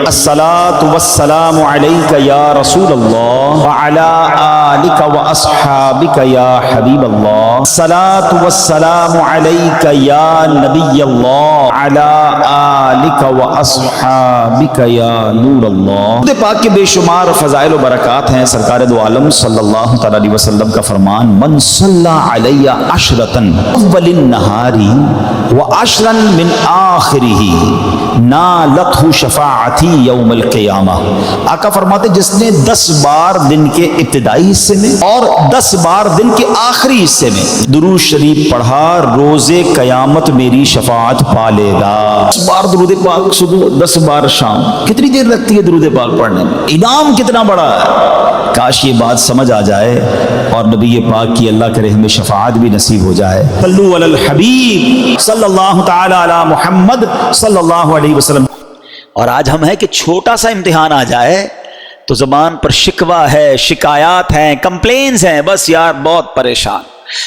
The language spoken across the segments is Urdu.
الصلاۃ والسلام علیک یا رسول اللہ وعلی آلک واصحابک یا حبیب اللہ، الصلاۃ والسلام علیک یا نبی اللہ وعلی آلک واصحابک یا نور اللہ۔ درود پاک کے بے شمار فضائل و برکات ہیں۔ سرکار دو عالم صلی اللہ تعالی علیہ وسلم کا فرمان، من صلی علی عشرۃ اول النہار وعشرا من آخرہ نالتہ شفاعتی یوم القیامہ۔ آقا فرماتے جس نے 10 بار دن کے ابتدائی حصے میں اور 10 بار دن کے آخری حصے میں درود شریف پڑھا، روز قیامت میری شفاعت پا لے گا۔ 10 بار درود پاک صبح، 10 بار شام، کتنی دیر لگتی ہے درود پاک پڑھنے میں؟ انعام کتنا بڑا ہے۔ کاش یہ بات سمجھ آ جائے اور نبی پاک کی اللہ کرے ہمیں شفاعت بھی نصیب ہو جائے۔ صلو علی الحبیب صلی اللہ تعالی علی محمد صلی اللہ علیہ وسلم۔ اور آج ہم ہے کہ چھوٹا سا امتحان آ جائے تو زبان پر شکوہ ہے، شکایات ہیں، کمپلینز ہیں، بس یار بہت پریشان،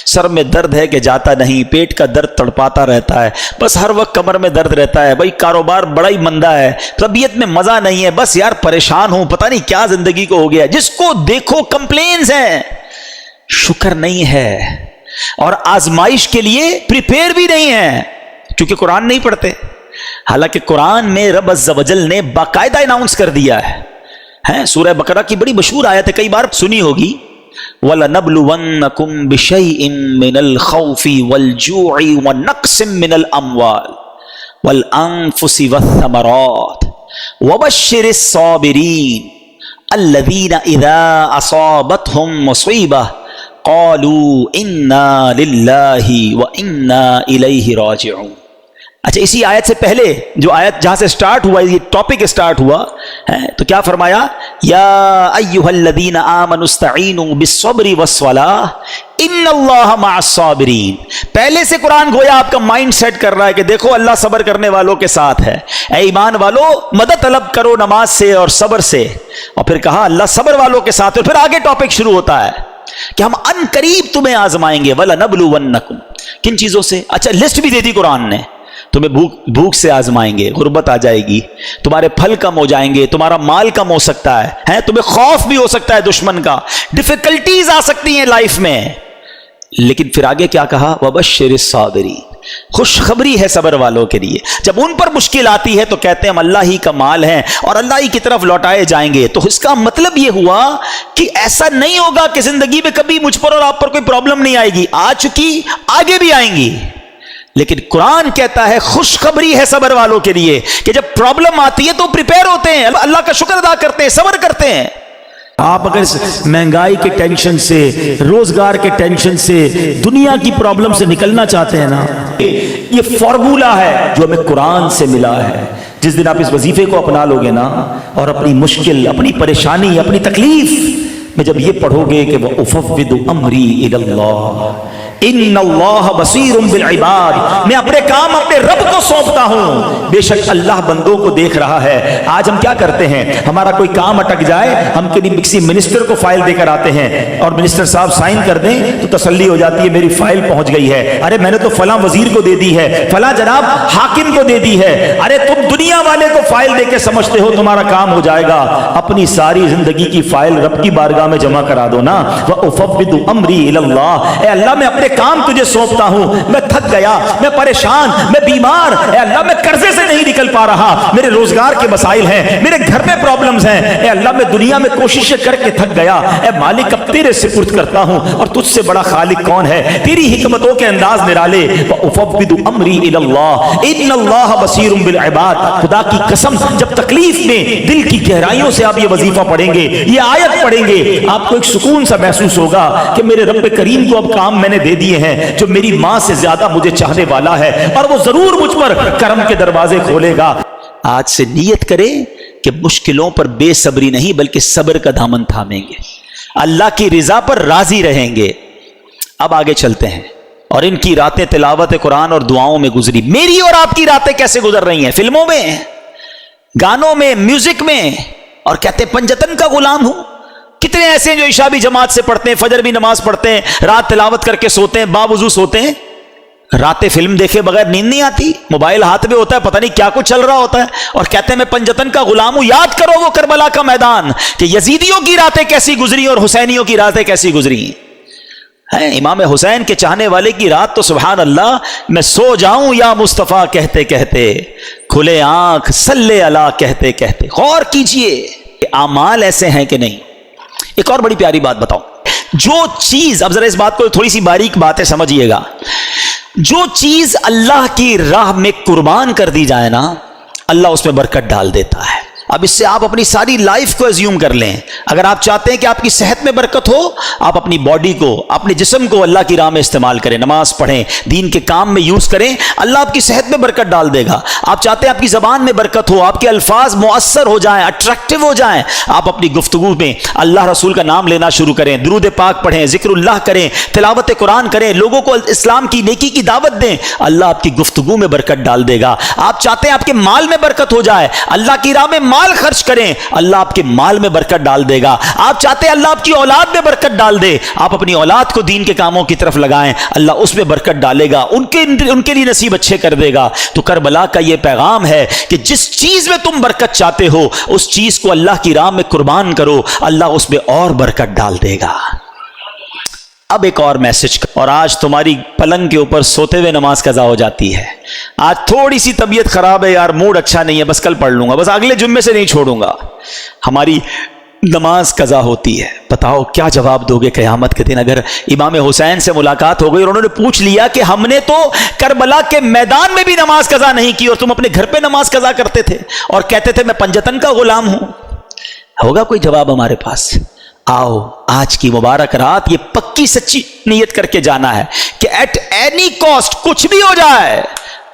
سر میں درد ہے کہ جاتا نہیں، پیٹ کا درد تڑپاتا رہتا ہے، بس ہر وقت کمر میں درد رہتا ہے، بھائی کاروبار بڑا ہی مندہ ہے، طبیعت میں مزہ نہیں ہے، بس یار پریشان ہوں، پتہ نہیں کیا زندگی کو ہو گیا۔ جس کو دیکھو کمپلینز ہیں، شکر نہیں ہے اور آزمائش کے لیے پریپیئر بھی نہیں ہے، کیونکہ قرآن نہیں پڑھتے۔ حالانکہ قرآن میں رب عز و جل نے باقاعدہ اناؤنس کر دیا ہے، سورہ بقرہ کی بڑی مشہور آیت ہے، کئی بار سنی ہوگی، وَلَنَبْلُوَنَّكُمْ بِشَيْءٍ مِّنَ الْخَوْفِ وَالْجُوعِ وَنَقْصٍ مِّنَ الْأَمْوَالِ وَالْأَنفُسِ وَالثَّمَرَاتِ وَبَشِّرِ الصَّابِرِينَ الَّذِينَ إِذَا أَصَابَتْهُم مُّصِيبَةٌ قَالُوا إِنَّا لِلَّهِ وَإِنَّا إِلَيْهِ رَاجِعُونَ۔ اچھا، اسی آیت سے پہلے جو آیت جہاں سے سٹارٹ ہوا، یہ ٹاپک سٹارٹ ہوا ہے، تو کیا فرمایا؟ یا ایھا الذین آمنوا استعینوا بالصبر والصلاۃ ان اللہ مع الصابرین۔ پہلے سے قرآن گویا آپ کا مائنڈ سیٹ کر رہا ہے کہ دیکھو اللہ صبر کرنے والوں کے ساتھ ہے، اے ایمان والو مدد طلب کرو نماز سے اور صبر سے، اور پھر کہا اللہ صبر والوں کے ساتھ، اور پھر آگے ٹاپک شروع ہوتا ہے کہ ہم ان قریب تمہیں آزمائیں گے، وَلَنَبْلُوَنَّكُمْ۔ کن چیزوں سے؟ اچھا لسٹ بھی دے دی قرآن نے، تمہیں بھوک سے آزمائیں گے، غربت آ جائے گی، تمہارے پھل کم ہو جائیں گے، تمہارا مال کم ہو سکتا ہے، تمہیں خوف بھی ہو سکتا ہے دشمن کا، ڈیفیکلٹیز آ سکتی ہیں لائف میں، لیکن پھر آگے کیا کہا؟ وَبَشِّرِ الصَّابِرِينَ۔ خوشخبری ہے صبر والوں کے لیے، جب ان پر مشکل آتی ہے تو کہتے ہیں ہم اللہ ہی کا مال ہیں اور اللہ ہی کی طرف لوٹائے جائیں گے۔ تو اس کا مطلب یہ ہوا کہ ایسا نہیں ہوگا کہ زندگی میں کبھی مجھ پر اور آپ پر کوئی پرابلم نہیں آئے گی، آ چکی، آگے بھی آئیں گی، لیکن قرآن کہتا ہے خوشخبری ہے صبر والوں کے لیے کہ جب پرابلم آتی ہے تو پریپیئر ہوتے ہیں، اللہ کا شکر ادا کرتے ہیں، صبر کرتے ہیں۔ آپ اگر مہنگائی کے ٹینشن سے، روزگار کے ٹینشن سے، دنیا کی پرابلم سے نکلنا چاہتے ہیں نا، یہ فارمولا ہے جو ہمیں قرآن سے ملا ہے۔ جس دن آپ اس وظیفے کو اپنا لو گے نا اور اپنی مشکل، اپنی پریشانی، اپنی تکلیف میں جب یہ پڑھو گے کہ وَأُفَوِّضُ أَمْرِي إِلَى اللَّهِ ان اللہ بصیر بالعباد، میں اپنے کام اپنے رب کو سونپتا ہوں، بے شک اللہ بندوں کو دیکھ رہا ہے۔ آج ہم کیا کرتے ہیں، ہمارا کوئی کام اٹک جائے، ہم کسی منسٹر کو فائل دے کر آتے ہیں اور منسٹر صاحب سائن کر دیں تو تسلی ہو جاتی ہے میری فائل پہنچ گئی ہے، ارے میں نے تو فلاں وزیر کو دے دی ہے، فلاں جناب حاکم کو دے دی ہے، ارے تم دنیا والے کو فائل دے کے سمجھتے ہو تمہارا کام ہو جائے گا، اپنی ساری زندگی کی فائل رب کی بارگاہ میں جمع کرا دو نا۔ وَأُفَوِّضُ أَمْرِي إِلَى اللَّهِ، اے اللہ میں اپنے کام تجھے سونپتا ہوں، میں تھک گیا، میں پریشان، میں بیمار، اے اللہ میں قرضے سے نہیں نکل پا رہا، میرے روزگار کے مسائل ہیں، میرے گھر میں پرابلمز ہیں، اے اللہ میں دنیا میں کوششیں کر کے تھک گیا، اے مالک اب تیرے سپرد کرتا ہوں، اور تجھ سے بڑا خالق کون ہے، تیری حکمتوں کے انداز نرالے۔ وَأُفَوِّضُ أَمْرِي إِلَى اللَّهِ إِنَّ اللَّهَ بَصِيرٌ بِالْعِبَادِ۔ خدا کی قسم جب تکلیف میں دل کی گہرائیوں سے آپ یہ وظیفہ پڑھیں گے، یہ آیت پڑھیں گے، آپ کو ایک سکون سا محسوس ہوگا کہ میرے رب کریم کو اب کام میں نے دے دیے ہیں جو میری ماں سے زیادہ مجھے چاہنے والا ہے، اور وہ ضرور مجھ پر کرم کے دروازے کھولے گا۔ آج سے نیت کرے کہ مشکلوں پر بے صبری نہیں بلکہ صبر کا دامن تھامیں گے، اللہ کی رضا پر راضی رہیں گے۔ اب آگے چلتے ہیں، اور ان کی راتیں تلاوت قرآن اور دعاؤں میں گزری۔ میری اور آپ کی راتیں کیسے گزر رہی ہیں؟ فلموں میں، گانوں میں، میوزک میں، اور کہتے پنجتن کا غلام ہوں۔ کتنے ایسے ہیں جو عشاء بھی جماعت سے پڑھتے ہیں، فجر بھی نماز پڑھتے ہیں، رات تلاوت کر کے سوتے ہیں، باوضو سوتے ہیں، راتیں فلم دیکھے بغیر نیند نہیں آتی، موبائل ہاتھ میں ہوتا ہے، پتہ نہیں کیا کچھ چل رہا ہوتا ہے، اور کہتے ہیں میں پنجتن کا غلام ہوں۔ یاد کرو وہ کربلا کا میدان کہ یزیدیوں کی راتیں کیسی گزری اور حسینیوں کی راتیں کیسی گزری ہیں۔ امام حسین کے چاہنے والے کی رات تو سبحان اللہ، میں سو جاؤں یا مصطفیٰ کہتے کہتے، کھلے آنکھ صلی اللہ کہتے کہتے۔ غور کیجئے کہ اعمال ایسے ہیں کہ نہیں۔ ایک اور بڑی پیاری بات بتاؤں، جو چیز، اب ذرا اس بات کو تھوڑی سی باریک بات ہے سمجھیے گا، جو چیز اللہ کی راہ میں قربان کر دی جائے نا، اللہ اس میں برکت ڈال دیتا ہے۔ اب اس سے آپ اپنی ساری لائف کو ایزیوم کر لیں۔ اگر آپ چاہتے ہیں کہ آپ کی صحت میں برکت ہو، آپ اپنی باڈی کو، اپنے جسم کو اللہ کی راہ میں استعمال کریں، نماز پڑھیں، دین کے کام میں یوز کریں، اللہ آپ کی صحت میں برکت ڈال دے گا۔ آپ چاہتے ہیں آپ کی زبان میں برکت ہو، آپ کے الفاظ مؤثر ہو جائیں، اٹریکٹیو ہو جائیں، آپ اپنی گفتگو میں اللہ رسول کا نام لینا شروع کریں، درود پاک پڑھیں، ذکر اللہ کریں، تلاوت قرآن کریں، لوگوں کو اسلام کی نیکی کی دعوت دیں، اللہ آپ کی گفتگو میں برکت ڈال دے گا۔ آپ چاہتے ہیں آپ کے مال میں برکت ہو جائے، اللہ کی راہ میں مال خرچ کریں، اللہ آپ کے مال میں برکت ڈال دے گا۔ آپ چاہتے ہیں اللہ آپ کی اولاد میں برکت ڈال دے، آپ اپنی اولاد کو دین کے کاموں کی طرف لگائیں، اللہ اس میں برکت ڈالے گا، ان کے لیے نصیب اچھے کر دے گا۔ تو کربلا کا یہ پیغام ہے کہ جس چیز میں تم برکت چاہتے ہو، اس چیز کو اللہ کی راہ میں قربان کرو، اللہ اس میں اور برکت ڈال دے گا۔ اب ایک اور میسج، اور آج تمہاری پلنگ کے اوپر سوتے ہوئے نماز قضا ہو جاتی ہے، آج تھوڑی سی طبیعت خراب ہے یار، موڈ اچھا نہیں ہے، بس کل پڑھ لوں گا، بس اگلے جمعے سے نہیں چھوڑوں گا، ہماری نماز قضا ہوتی ہے۔ بتاؤ کیا جواب دو گے قیامت کے دن اگر امام حسین سے ملاقات ہو گئی اور انہوں نے پوچھ لیا کہ ہم نے تو کربلا کے میدان میں بھی نماز قضا نہیں کی اور تم اپنے گھر پہ نماز قضا کرتے تھے اور کہتے تھے میں پنجتن کا غلام ہوں؟ ہوگا کوئی جواب ہمارے پاس؟ آؤ آج کی مبارک رات یہ پکی سچی نیت کر کے جانا ہے کہ ایٹ اینی کاسٹ کچھ بھی ہو جائے،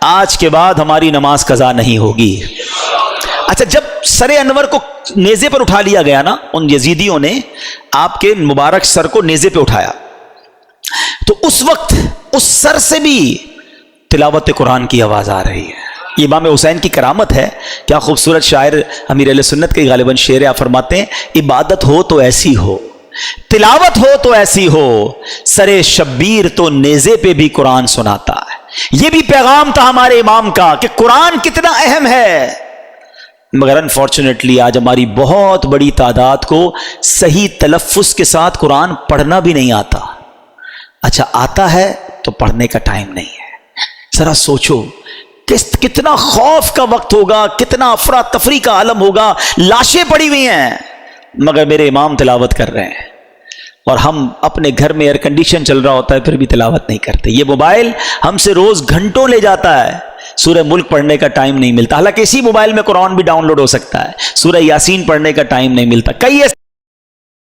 آج کے بعد ہماری نماز قضا نہیں ہوگی۔ اچھا، جب سر انور کو نیزے پر اٹھا لیا گیا نا، ان یزیدیوں نے آپ کے مبارک سر کو نیزے پہ اٹھایا، تو اس وقت اس سر سے بھی تلاوت قرآن کی آواز آ رہی ہے۔ یہ امام حسین کی کرامت ہے۔ کیا خوبصورت شاعر امیر اہل سنت کے غالباً شعر آپ فرماتے ہیں، عبادت ہو تو ایسی ہو، تلاوت ہو تو ایسی ہو، سرے شبیر تو نیزے پہ بھی قرآن سناتا ہے۔ یہ بھی پیغام تھا ہمارے امام کا کہ قرآن کتنا اہم ہے، مگر انفارچونیٹلی آج ہماری بہت بڑی تعداد کو صحیح تلفظ کے ساتھ قرآن پڑھنا بھی نہیں آتا۔ اچھا آتا ہے تو پڑھنے کا ٹائم نہیں ہے۔ ذرا سوچو کتنا خوف کا وقت ہوگا، کتنا افراتفری کا عالم ہوگا، لاشیں پڑی ہوئی ہیں مگر میرے امام تلاوت کر رہے ہیں، اور ہم اپنے گھر میں ایئر کنڈیشن چل رہا ہوتا ہے پھر بھی تلاوت نہیں کرتے۔ یہ موبائل ہم سے روز گھنٹوں لے جاتا ہے، سورہ ملک پڑھنے کا ٹائم نہیں ملتا، حالانکہ اسی موبائل میں قرآن بھی ڈاؤن لوڈ ہو سکتا ہے، سورہ یاسین پڑھنے کا ٹائم نہیں ملتا۔ کئی